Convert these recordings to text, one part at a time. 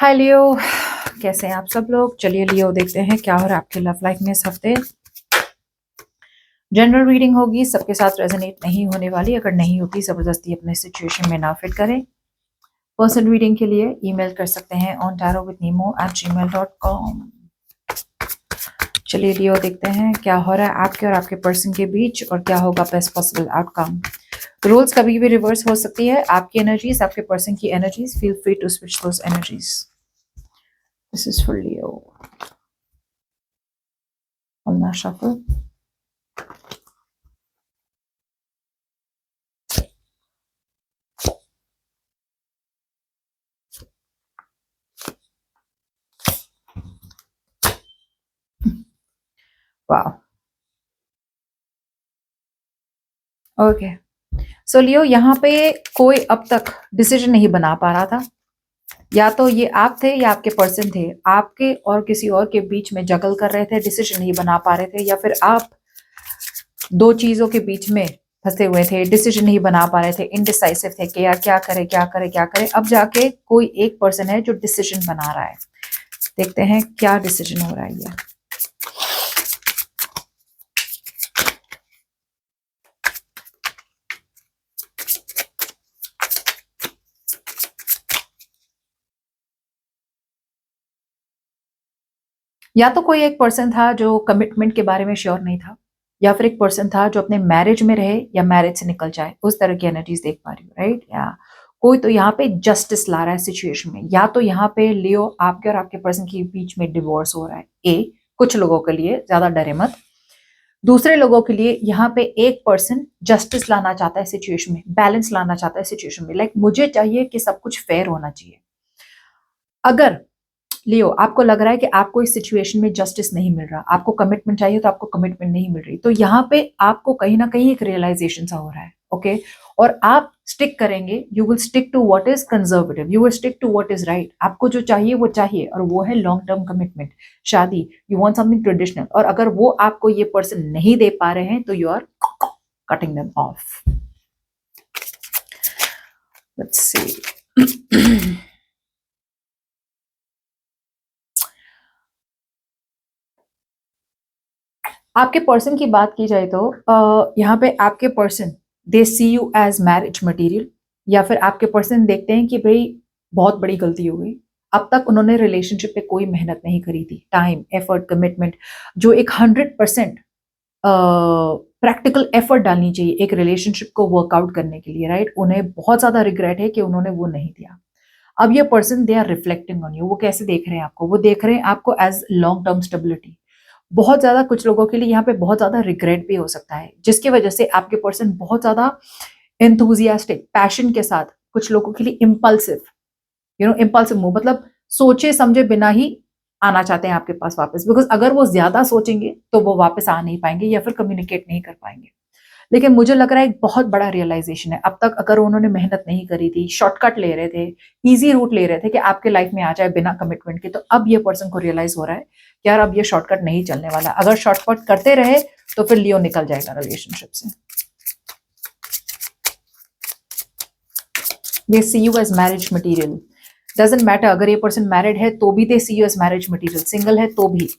हाय लियो, कैसे हैं आप सब लोग। चलिए लियो देखते हैं क्या हो रहा है आपके लव लाइफ में इस हफ्ते। जनरल रीडिंग होगी, सबके साथ रेजोनेट नहीं होने वाली। अगर नहीं होती जबरदस्ती अपने सिचुएशन में ना फिट करें। पर्सनल रीडिंग के लिए ईमेल कर सकते हैं on tarotwithnemo@gmail.com। चलिए लियो देखते हैं क्या हो रहा है आपके और आपके पर्सन के बीच और क्या होगा बेस्ट पॉसिबल आउटकम। रोल्स कभी भी रिवर्स हो सकती है। आपकी एनर्जीज, आपके पर्सन की energies, feel free to switch those energies. This is for Leo. I'll now shuffle. वाह, ओके। सो लियो, यहाँ पे कोई अब तक डिसीजन नहीं बना पा रहा था। या तो ये आप थे या आपके पर्सन थे, आपके और किसी और के बीच में जगल कर रहे थे, डिसीजन नहीं बना पा रहे थे, या फिर आप दो चीजों के बीच में फंसे हुए थे, डिसीजन नहीं बना पा रहे थे, इनडिसाइसिव थे कि यार क्या करे क्या करे क्या करे। अब जाके कोई एक पर्सन है जो डिसीजन बना रहा है। देखते हैं क्या डिसीजन हो रहा है ये। या तो कोई एक पर्सन था जो कमिटमेंट के बारे में श्योर नहीं था, या फिर एक पर्सन था जो अपने मैरिज में रहे या मैरिज से निकल जाए, उस तरह की एनर्जीज देख पा रही हूँ, राइट। या कोई तो यहाँ पे जस्टिस ला रहा है सिचुएशन में, या तो यहाँ पे लियो आपके और आपके पर्सन के बीच में डिवोर्स हो रहा है। कुछ लोगों के लिए, ज्यादा डरे मत। दूसरे लोगों के लिए यहाँ पे एक पर्सन जस्टिस लाना चाहता है सिचुएशन में, बैलेंस लाना चाहता है सिचुएशन में। लाइक मुझे चाहिए कि सब कुछ फेयर होना चाहिए। अगर लियो आपको लग रहा है कि आपको इस सिचुएशन में जस्टिस नहीं मिल रहा, आपको कमिटमेंट चाहिए तो आपको कमिटमेंट नहीं मिल रही, तो यहाँ पे आपको कहीं ना कहीं एक रियलाइजेशन सा हो रहा है, ओके। और आप स्टिक करेंगे, you will stick to what is conservative, you will stick to what is right. आपको जो चाहिए वो चाहिए, और वो है लॉन्ग टर्म कमिटमेंट, शादी। यू वांट समथिंग ट्रेडिशनल, और अगर वो आपको ये पर्सन नहीं दे पा रहे हैं तो you are cutting them off. Let's see. आपके पर्सन की बात की जाए तो यहाँ पे आपके person they see you as marriage material, या फिर आपके पर्सन देखते हैं कि भाई बहुत बड़ी गलती हो गई। अब तक उन्होंने रिलेशनशिप पे कोई मेहनत नहीं करी थी, टाइम एफर्ट कमिटमेंट, जो एक 100% प्रैक्टिकल एफर्ट डालनी चाहिए एक रिलेशनशिप को वर्कआउट करने के लिए, राइट। उन्हें बहुत ज्यादा रिग्रेट है कि उन्होंने वो नहीं दिया। अब ये person they are reflecting on you. वो कैसे देख रहे हैं आपको? वो देख रहे हैं आपको एज लॉन्ग टर्म स्टेबिलिटी। बहुत ज्यादा कुछ लोगों के लिए यहाँ पे बहुत ज्यादा रिग्रेट भी हो सकता है, जिसकी वजह से आपके पर्सन बहुत ज्यादा एंथुजियास्टिक पैशन के साथ, कुछ लोगों के लिए इम्पल्सिव, इम्पल्सिव मूव, मतलब सोचे समझे बिना ही आना चाहते हैं आपके पास वापस। बिकॉज अगर वो ज्यादा सोचेंगे तो वो वापस आ नहीं पाएंगे या फिर कम्युनिकेट नहीं कर पाएंगे। लेकिन मुझे लग रहा है एक बहुत बड़ा रियलाइजेशन है। अब तक अगर उन्होंने मेहनत नहीं करी थी, शॉर्टकट ले रहे थे, इजी रूट ले रहे थे कि आपके लाइफ में आ जाए बिना कमिटमेंट के, तो अब ये पर्सन को रियलाइज हो रहा है कि यार अब ये शॉर्टकट नहीं चलने वाला। अगर शॉर्टकट करते रहे तो फिर लियो निकल जाएगा रिलेशनशिप से। They see you as marriage material. Doesn't matter अगर ये पर्सन मैरिड है तो भी they see you as marriage material, single है तो भी।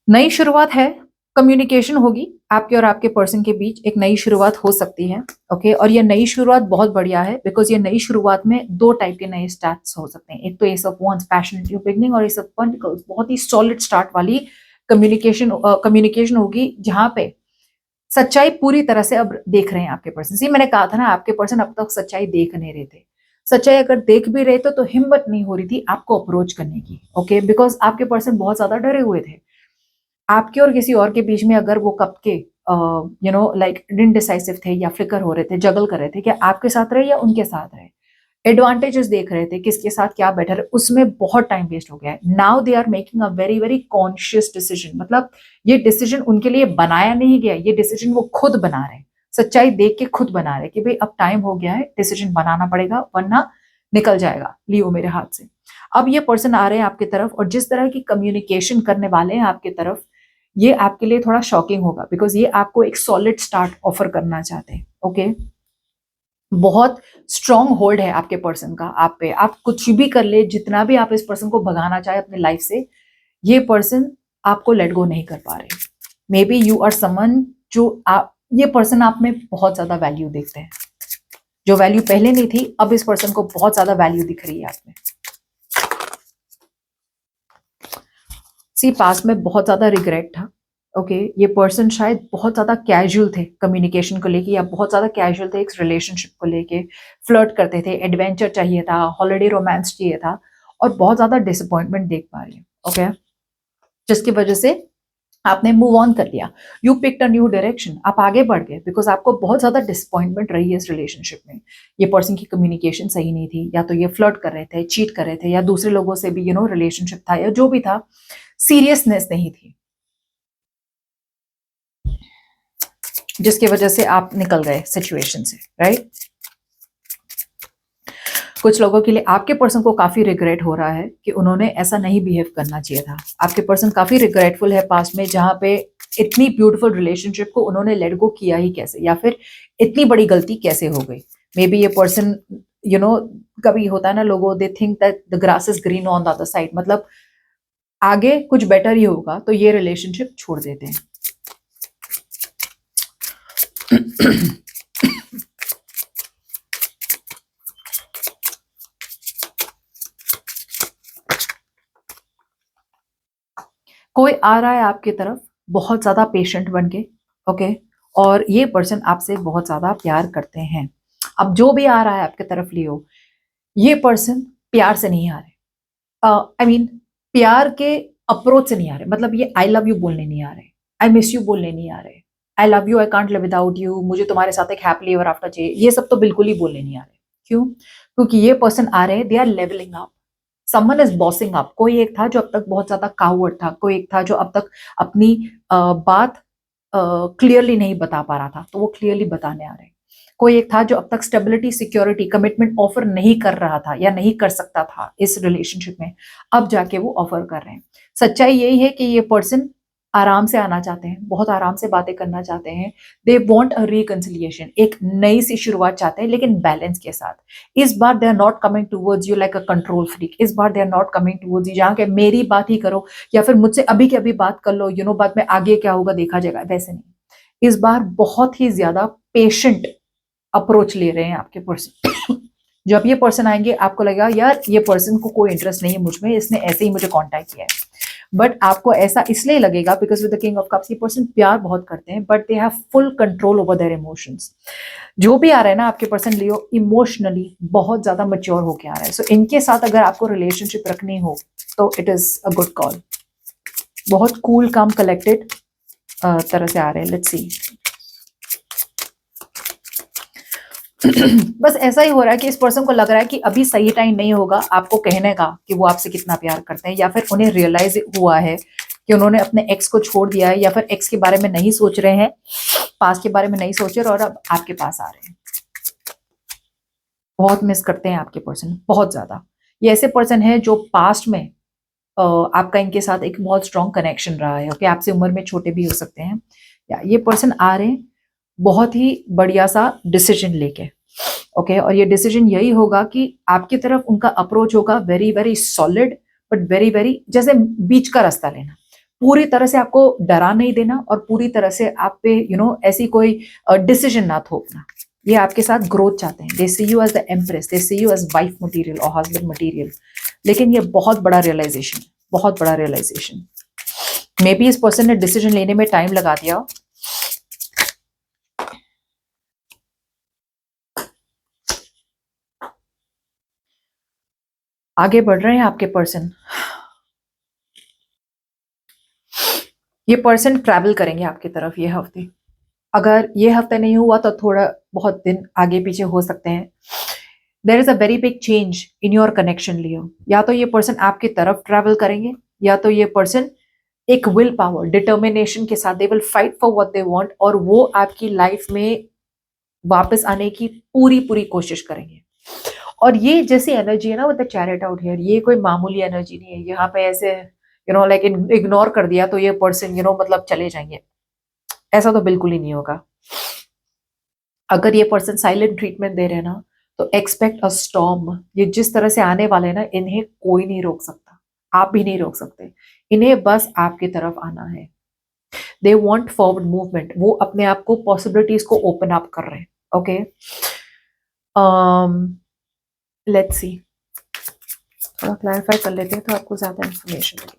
नई शुरुआत है, कम्युनिकेशन होगी आपके और आपके पर्सन के बीच, एक नई शुरुआत हो सकती है, ओके। और ये नई शुरुआत बहुत बढ़िया है, बिकॉज ये नई शुरुआत में दो टाइप के नए स्टार्ट्स हो सकते हैं। एक तो S of wands passionate new beginning, और एस ऑफ पेंटिकल्स बहुत ही सॉलिड स्टार्ट वाली कम्युनिकेशन होगी, जहां पे सच्चाई पूरी तरह से अब देख रहे हैं आपके पर्सन। सी मैंने कहा था ना, आपके पर्सन अब तक सच्चाई देख नहीं रहे थे। सच्चाई अगर देख भी रहे थे तो हिम्मत नहीं हो रही थी आपको अप्रोच करने की, ओके। बिकॉज आपके पर्सन बहुत ज्यादा डरे हुए थे। आपके और किसी और के बीच में अगर वो कब के लाइक इनडिसाइसिव थे या फ्लिकर हो रहे थे, जगल कर रहे थे कि आपके साथ रहे या उनके साथ रहे, एडवांटेजेस देख रहे थे किसके साथ क्या बेटर है, उसमें बहुत टाइम वेस्ट हो गया है। Now they are making a very very conscious decision, मतलब ये डिसीजन उनके लिए बनाया नहीं गया, ये डिसीजन वो खुद बना रहे हैं। सच्चाई देख के खुद बना रहे कि भाई अब टाइम हो गया है, डिसीजन बनाना पड़ेगा वरना निकल जाएगा लियो मेरे हाथ से। अब ये पर्सन आ रहे हैं आपकी तरफ, और जिस तरह की कम्युनिकेशन करने वाले हैं आपकी तरफ, ये आपके लिए थोड़ा शॉकिंग होगा, बिकॉज ये आपको एक सॉलिड स्टार्ट ऑफर करना चाहते हैं, ओके। बहुत स्ट्रॉन्ग होल्ड है आपके पर्सन का आप पे। आप कुछ भी कर ले, जितना भी आप इस पर्सन को भगाना चाहे अपने लाइफ से, ये पर्सन आपको लेट गो नहीं कर पा रहे। Maybe you are summon जो आप, ये पर्सन आप में बहुत ज्यादा वैल्यू देखते हैं। जो वैल्यू पहले नहीं थी, अब इस पर्सन को बहुत ज्यादा वैल्यू दिख रही है आप में। सी पास्ट में बहुत ज्यादा रिग्रेट था। ओके ये पर्सन शायद बहुत ज्यादा कैजुअल थे कम्युनिकेशन को लेके, या बहुत ज्यादा कैजुअल थे एक रिलेशनशिप को लेके, फ्लर्ट करते थे, एडवेंचर चाहिए था, हॉलिडे रोमांस चाहिए था, और बहुत ज्यादा डिसअपॉइंटमेंट देख पा रही है। ओके जिसकी वजह से आपने मूव ऑन कर लिया, you picked a new direction, आप आगे बढ़ गए, बिकॉज आपको बहुत ज्यादा डिसअपॉइंटमेंट रही है इस रिलेशनशिप में। ये पर्सन की कम्युनिकेशन सही नहीं थी, या तो ये फ्लर्ट कर रहे थे, चीट कर रहे थे, या दूसरे लोगों से भी रिलेशनशिप था, या जो भी था, सीरियसनेस नहीं थी, जिसकी वजह से आप निकल गए सिचुएशन से, राइट। कुछ लोगों के लिए आपके पर्सन को काफी रिग्रेट हो रहा है कि उन्होंने ऐसा नहीं बिहेव करना चाहिए था। आपके पर्सन काफी रिग्रेटफुल है पास्ट में, जहां पे इतनी ब्यूटीफुल रिलेशनशिप को उन्होंने लेट गो किया ही कैसे, या फिर इतनी बड़ी गलती कैसे हो गई। मे बी ये पर्सन कभी होता है ना, लोगों they think that the grass is green on the other side, मतलब आगे कुछ बेटर ही होगा, तो ये रिलेशनशिप छोड़ देते हैं। कोई आ रहा है आपकी तरफ बहुत ज्यादा पेशेंट बन के, ओके, और ये पर्सन आपसे बहुत ज्यादा प्यार करते हैं। अब जो भी आ रहा है आपके तरफ लियो, ये पर्सन प्यार से नहीं आ रहे, आई मीन प्यार के अप्रोच से नहीं आ रहे, मतलब ये आई लव यू बोलने नहीं आ रहे, आई मिस यू बोलने नहीं आ रहे, I love you, I can't live without you, मुझे तुम्हारे साथ एक हैप्पली एवर आफ्टर चाहिए, ये सब तो बिल्कुल ही बोलने नहीं आ रहे। क्यों? क्योंकि ये पर्सन आ रहे हैं, they are levelling up, someone is bossing up. कोई एक था जो अब तक बहुत ज्यादा कावर्ड था, कोई एक था जो अब तक अपनी बात क्लियरली नहीं बता पा रहा था, तो वो क्लियरली बताने आ रहे हैं। कोई एक था जो अब तक स्टेबिलिटी, सिक्योरिटी, कमिटमेंट ऑफर नहीं कर रहा था या नहीं कर सकता था इस रिलेशनशिप में, अब जाके वो ऑफर कर रहे हैं। सच्चाई यही है कि ये पर्सन आराम से आना चाहते हैं, बहुत आराम से बातें करना चाहते हैं। दे वॉन्ट अ रिकंसिलिएशन, एक नई सी शुरुआत चाहते हैं, लेकिन बैलेंस के साथ। इस बार they are not coming towards you like a control freak, इस बार they are not coming towards you जहाँ के मेरी बात ही करो, या फिर मुझसे अभी के अभी बात कर लो, बाद में आगे क्या होगा देखा जाएगा, वैसे नहीं। इस बार बहुत ही ज्यादा पेशेंट अप्रोच ले रहे हैं आपके पर्सन। जब ये पर्सन आएंगे आपको लगेगा यार ये पर्सन को कोई इंटरेस्ट नहीं है मुझ में, इसने ऐसे ही मुझे कांटेक्ट किया है, बट आपको ऐसा इसलिए लगेगा because with the king of cups ये पर्सन प्यार बहुत करते हैं, but they have full control over their emotions. जो भी आ रहा है ना आपके पर्सन लियो, इमोशनली बहुत ज्यादा मैच्योर होके आ रहा है। सो इनके साथ अगर आपको रिलेशनशिप रखनी हो तो it is a good call. बहुत कूल काम कलेक्टेड तरह से आ रहे हैं। Let's see. बस ऐसा ही हो रहा है कि इस पर्सन को लग रहा है कि अभी सही टाइम नहीं होगा आपको कहने का कि वो आपसे कितना प्यार करते हैं, या फिर उन्हें रियलाइज हुआ है कि उन्होंने अपने एक्स को छोड़ दिया है, या फिर एक्स के बारे में नहीं सोच रहे हैं, पास्ट के बारे में नहीं सोच रहे और अब आपके पास आ रहे हैं। बहुत मिस करते हैं आपके पर्सन, बहुत ज्यादा। ये ऐसे पर्सन है जो पास्ट में आपका इनके साथ एक बहुत स्ट्रॉन्ग कनेक्शन रहा है। ओके आपसे उम्र में छोटे भी हो सकते हैं, या ये पर्सन आ रहे हैं बहुत ही बढ़िया सा डिसीजन लेके। ओके और ये डिसीजन यही होगा कि आपकी तरफ उनका अप्रोच होगा very very solid, but very very जैसे बीच का रास्ता लेना, पूरी तरह से आपको डरा नहीं देना और पूरी तरह से आप पे ऐसी कोई डिसीजन ना थोपना। ये आपके साथ ग्रोथ चाहते हैं। They see you as the empress, they see you as wife material और हस्बैंड मटेरियल। लेकिन ये बहुत बड़ा रियलाइजेशन, बहुत बड़ा रियलाइजेशन। मे बी इस पर्सन ने डिसीजन लेने में टाइम लगा दिया हो। आगे बढ़ रहे हैं आपके पर्सन। ये पर्सन ट्रैवल करेंगे आपकी तरफ ये हफ्ते। अगर ये हफ्ते नहीं हुआ तो थोड़ा बहुत दिन आगे पीछे हो सकते हैं। There is a very big change in your connection Leo. या तो ये पर्सन आपकी तरफ ट्रैवल करेंगे, या तो ये पर्सन एक विल पावर, डिटर्मिनेशन के साथ they will fight for what they want, और वो आपकी लाइफ में वापस आने की पूरी पूरी कोशिश करेंगे। और ये जैसी एनर्जी है ना with the chariot out here, ये कोई मामूली एनर्जी नहीं है। यहाँ पे ऐसे लाइक इग्नोर कर दिया तो ये पर्सन मतलब चले जाएंगे, ऐसा तो बिल्कुल ही नहीं होगा। अगर ये पर्सन साइलेंट ट्रीटमेंट दे रहे हैं ना, तो एक्सपेक्ट अ स्टॉर्म। ये जिस तरह से आने वाले हैं ना, इन्हें कोई नहीं रोक सकता, आप भी नहीं रोक सकते। इन्हें बस आपकी तरफ आना है। दे वांट फॉरवर्ड मूवमेंट, वो अपने आप को पॉसिबिलिटीज को ओपन अप कर रहे हैं। ओके, लेट्स सी, थोड़ा क्लैरिफाई कर लेते हैं तो आपको ज्यादा इंफॉर्मेशन मिलेगी।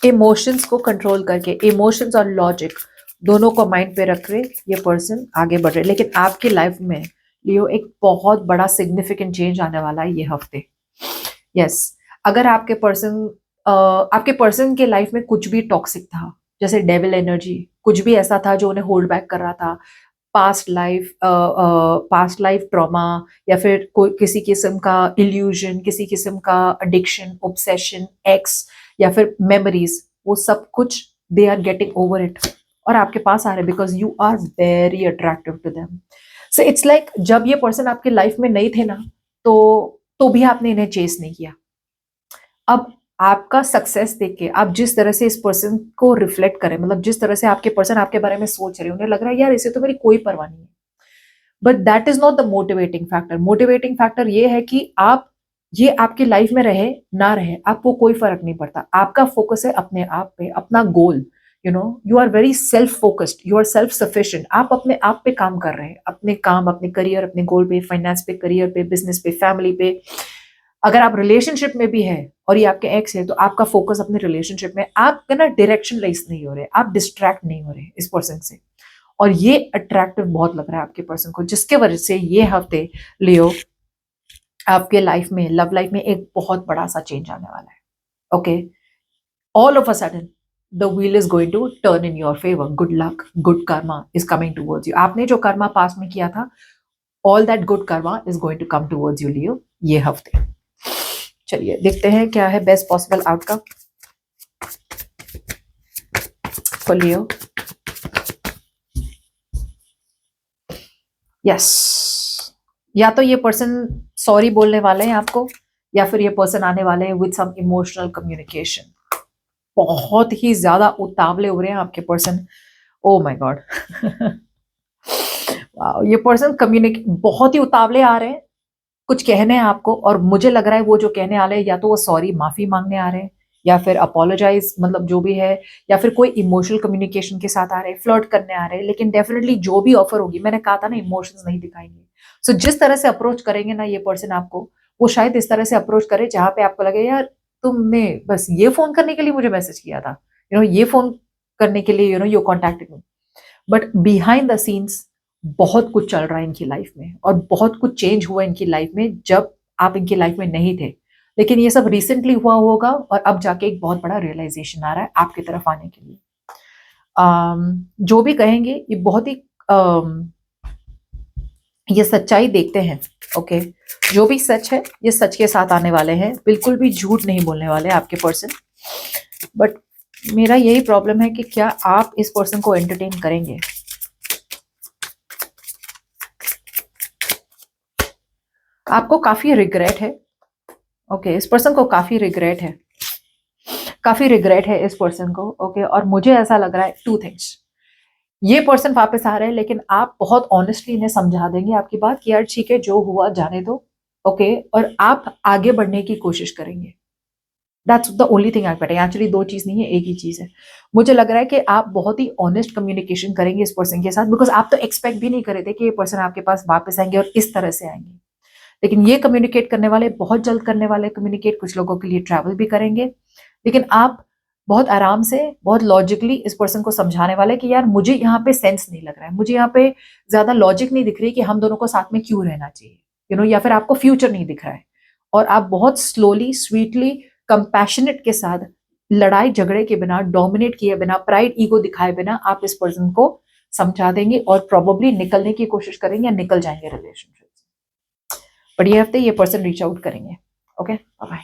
इमोशंस को कंट्रोल करके, इमोशंस और लॉजिक दोनों को माइंड पे रख रहे ये पर्सन आगे बढ़ रहे। लेकिन आपकी लाइफ में लियो एक बहुत बड़ा सिग्निफिकेंट चेंज आने वाला है ये हफ्ते। यस, अगर आपके पर्सन के लाइफ में कुछ भी टॉक्सिक था, जैसे डेविल एनर्जी, कुछ भी ऐसा था जो उन्हें होल्ड बैक कर रहा था, पास्ट लाइफ ट्रॉमा, या फिर कोई किसी किस्म का इल्यूजन, किसी किस्म का एडिक्शन, ऑब्सेशन, एक्स, या फिर मेमोरीज, वो सब कुछ they are getting over it और आपके पास आ रहे because you are very attractive to them. So it's like जब ये पर्सन आपके लाइफ में नहीं थे ना, तो भी आपने इन्हें चेस नहीं किया। अब आपका सक्सेस देख के आप जिस तरह से इस पर्सन को रिफ्लेक्ट करें, मतलब जिस तरह से आपके पर्सन आपके बारे में सोच रहे हैं, उन्हें लग रहा है यार इसे तो मेरी कोई परवाह नहीं है। But that is not the motivating factor. Motivating factor ये है कि आप ये आपकी लाइफ में रहे ना रहे, आपको कोई फर्क नहीं पड़ता। आपका फोकस है अपने आप पे, अपना goal. You are very self focused, you are self sufficient. आप अपने आप पे काम कर रहे हैं, अपने काम, अपने करियर, अपने गोल पे, फाइनेंस पे, करियर पे, बिजनेस पे, फैमिली पे। अगर आप रिलेशनशिप में भी है और ये आपके एक्स है, तो आपका फोकस अपने रिलेशनशिप में, आप ना डायरेक्शन लेस नहीं हो रहे, आप डिस्ट्रैक्ट नहीं हो रहे इस पर्सन से। और ये अट्रैक्टिव बहुत लग रहा है आपके पर्सन को, जिसके वजह से ये हफ्ते लियो आपके लाइफ में, लव लाइफ में एक बहुत बड़ा सा चेंज आने वाला है। Okay, all of a sudden the wheel is going to turn in your favour. Good luck, good karma is coming towards you. आपने जो कर्मा पास में किया था, all that good karma is going to come towards you Leo ये हफ्ते। चलिए देखते हैं क्या है best possible outcome for Leo. Yes, या तो ये पर्सन सॉरी बोलने वाले हैं आपको, या फिर ये पर्सन आने वाले हैं विद सम इमोशनल कम्युनिकेशन। बहुत ही ज्यादा उतावले हो रहे हैं आपके पर्सन। ओ माय गॉड, ये पर्सन बहुत ही उतावले आ रहे हैं कुछ कहने हैं आपको। और मुझे लग रहा है वो जो कहने आ रहे हैं, या तो वो सॉरी, माफी मांगने आ रहे हैं, या फिर अपोलोजाइज, मतलब जो भी है, या फिर कोई इमोशनल कम्युनिकेशन के साथ आ रहे हैं, फ्लर्ट करने आ रहे हैं। लेकिन डेफिनेटली जो भी ऑफर होगी, मैंने कहा था ना इमोशंस नहीं दिखाएंगे। सो जिस तरह से अप्रोच करेंगे ना ये पर्सन आपको, वो शायद इस तरह से अप्रोच करे जहां पे आपको लगे यार तुमने बस ये फोन करने के लिए मुझे मैसेज किया था, ये फोन करने के लिए you contacted me. But behind the scenes बहुत कुछ चल रहा है इनकी लाइफ में, और बहुत कुछ चेंज हुआ इनकी लाइफ में जब आप इनकी लाइफ में नहीं थे। लेकिन ये सब रिसेंटली हुआ होगा और अब जाके एक बहुत बड़ा रियलाइजेशन आ रहा है आपकी तरफ आने के लिए। जो भी कहेंगे ये बहुत ही ये सच्चाई देखते हैं। ओके, जो भी सच है ये सच के साथ आने वाले हैं, बिल्कुल भी झूठ नहीं बोलने वाले आपके पर्सन। बट मेरा यही प्रॉब्लम है कि क्या आप इस पर्सन को एंटरटेन करेंगे। आपको काफी रिग्रेट है। ओके, इस पर्सन को काफी रिग्रेट है, काफी रिग्रेट है इस पर्सन को। ओके, और मुझे ऐसा लग रहा है टू थिंग्स, ये पर्सन वापस आ रहे हैं लेकिन आप बहुत ऑनेस्टली इन्हें समझा देंगे आपकी बात कि यार ठीक है जो हुआ जाने दो। ओके, और आप आगे बढ़ने की कोशिश करेंगे। That's the only thing I better. Actually दो चीज नहीं है, एक ही चीज है। मुझे लग रहा है कि आप बहुत ही ऑनेस्ट कम्युनिकेशन करेंगे इस पर्सन के साथ, बिकॉज आप तो एक्सपेक्ट भी नहीं कर रहे थे कि ये पर्सन आपके पास वापस आएंगे और इस तरह से आएंगे। लेकिन ये कम्युनिकेट करने वाले, बहुत जल्द करने वाले कम्युनिकेट, कुछ लोगों के लिए ट्रैवल भी करेंगे। लेकिन आप बहुत आराम से, बहुत लॉजिकली इस पर्सन को समझाने वाले कि यार मुझे यहाँ पे सेंस नहीं लग रहा है, मुझे यहाँ पे ज्यादा लॉजिक नहीं दिख रही कि हम दोनों को साथ में क्यों रहना चाहिए, या फिर आपको फ्यूचर नहीं दिख रहा है। और आप बहुत स्लोली, स्वीटली, कंपैशनेट के साथ, लड़ाई झगड़े के बिना, डोमिनेट किए बिना, प्राइड ईगो दिखाए बिना आप इस पर्सन को समझा देंगे और प्रोबेबली निकलने की कोशिश करेंगे या निकल जाएंगे रिलेशनशिप से। बट ये हफ्ते ये पर्सन रीच आउट करेंगे। Okay, bye bye.